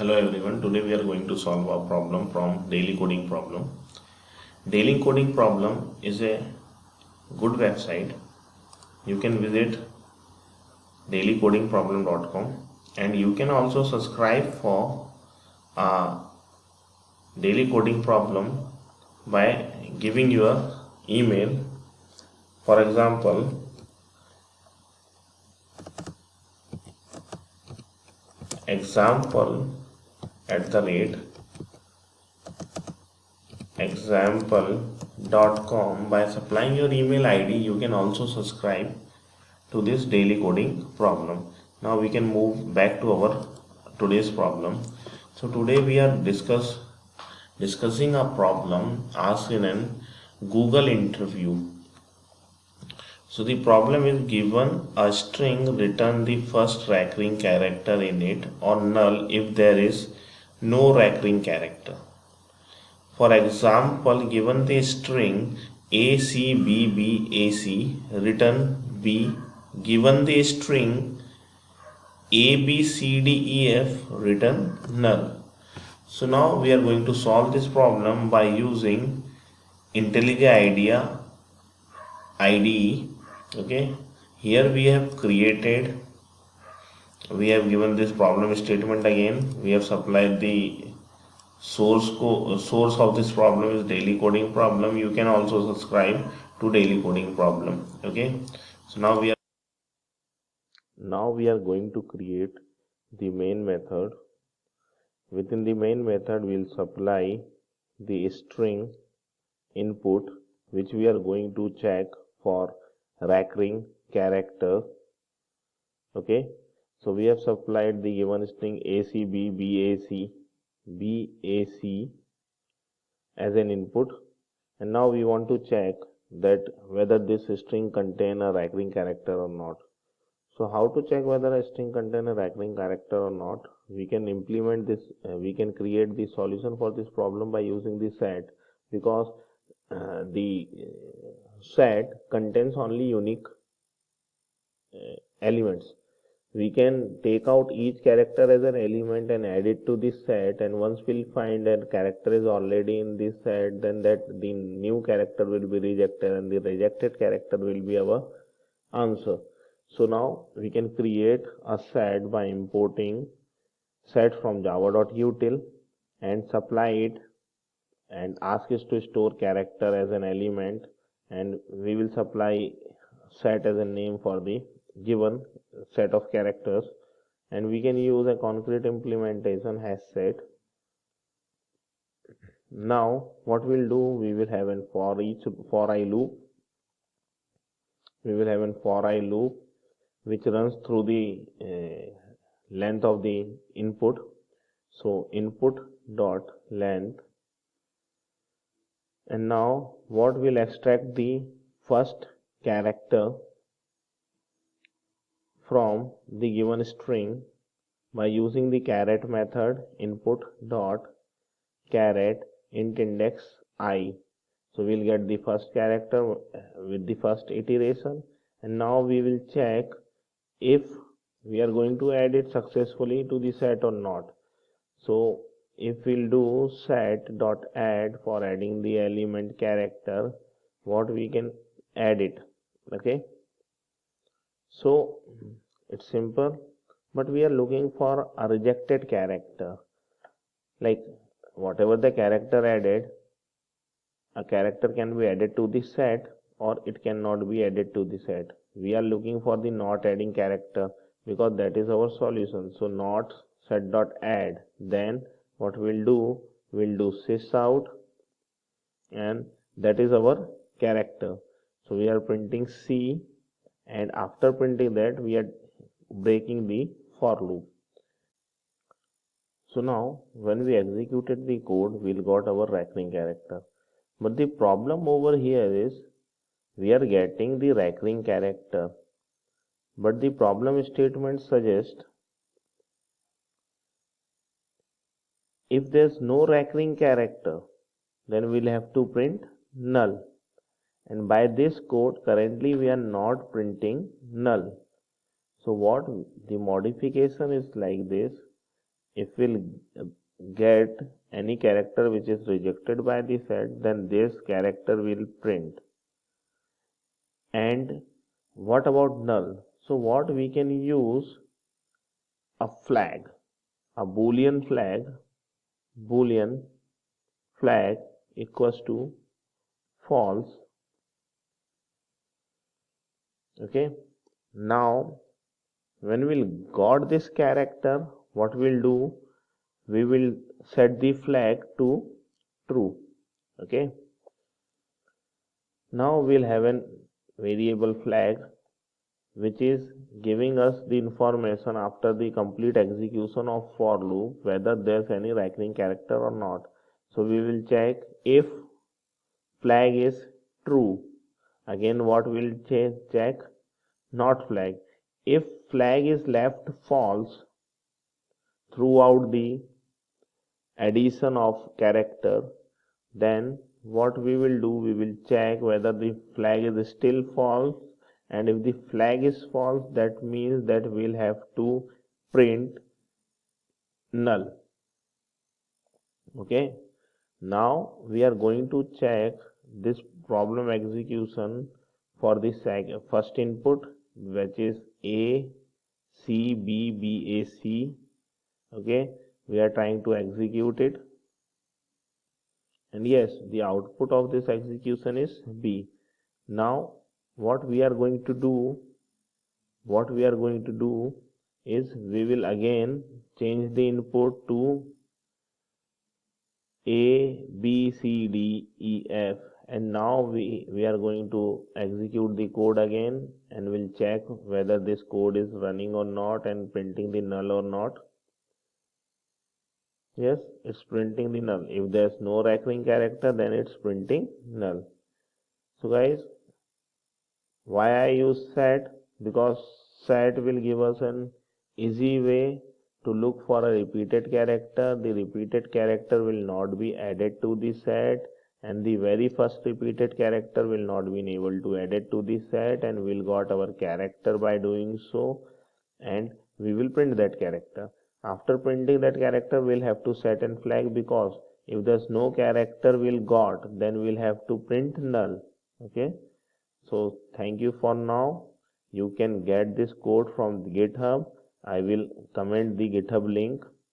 Hello everyone, today we are going to solve a problem from daily coding problem. Daily coding problem is a good website. You can visit dailycodingproblem.com and you can also subscribe for a daily coding problem by giving your email. For example, example@example.com. By supplying your email ID, you can also subscribe to this daily coding problem. Now we can move back to our today's problem. So today we are discussing a problem asked in an Google interview. So the problem is given a string, return the first recurring character in it, or null if there is no recurring character. For example, given the string acbbac, return b. Given the string abcdef, return null. So now we are going to solve this problem by using IntelliJ IDE. Okay, here we have given this problem statement again. We have supplied the source of this problem is daily coding problem. You can also subscribe to daily coding problem. Okay, so now we are going to create the main method. Within the main method, we'll supply the string input, which we are going to check for recurring character. Okay, so we have supplied the given string acbbac as an input, and now we want to check that whether this string contain a recurring character or not. So how to check whether a string contain a recurring character or not? We can implement this, we can create the solution for this problem by using the set, because the set contains only unique elements. We can take out each character as an element and add it to this set, and once we'll find that character is already in this set, then that the new character will be rejected and the rejected character will be our answer. So now we can create a set by importing set from java.util and supply it and ask it to store character as an element, and we will supply set as a name for the given set of characters, and we can use a concrete implementation hash set. Now what we'll do, we will have an for i loop. We will have an for i loop which runs through the length of the input. So input dot length, and now what will extract the first character from the given string by using the caret method. Input dot caret int index I. So we'll get the first character with the first iteration, and now we will check if we are going to add it successfully to the set or not. So if we'll do set dot add for adding the element character, what we can add it. Okay, so it's simple, but we are looking for a rejected character. Like whatever the character added, a character can be added to the set or it cannot be added to the set. We are looking for the not adding character because that is our solution. So not set dot add, then what we'll do sys out, and that is our character. So we are printing C, and after printing that we are breaking the for loop. So now when we executed the code, we'll got our recurring character. But the problem over here is we are getting the recurring character, but the problem statement suggests if there's no recurring character, then we'll have to print null. And by this code, currently we are not printing null. So what the modification is like this: if we'll get any character which is rejected by the set, then this character will print. And what about null? So what we can use a flag, a boolean flag equals to false. Okay, now when we'll got this character, what we'll do, we will set the flag to true. Okay, now we'll have a variable flag which is giving us the information after the complete execution of for loop whether there's any recurring character or not. So we will check if flag is true. Again, what we'll check, not flag. If flag is left false throughout the addition of character, then what we will do, we will check whether the flag is still false, and if the flag is false, that means that we'll have to print null. Okay, now we are going to check this problem execution for the first input, which is a c b b a c. Okay, we are trying to execute it, and yes, the output of this execution is b. Now what we are going to do is we will again change the input to a b c d e f, and now we are going to execute the code again, and we'll check whether this code is running or not and printing the null or not. Yes, it's printing the null. If there's no recurring character, then it's printing null. So guys, why I use set? Because set will give us an easy way to look for a repeated character. The repeated character will not be added to the set, and the very first repeated character will not be able to add it to the set, and we'll got our character by doing so, and we will print that character. After printing that character, we'll have to set and flag, because if there's no character we'll got, then we'll have to print null. Okay, so thank you for now. You can get this code from GitHub. I will comment the GitHub link.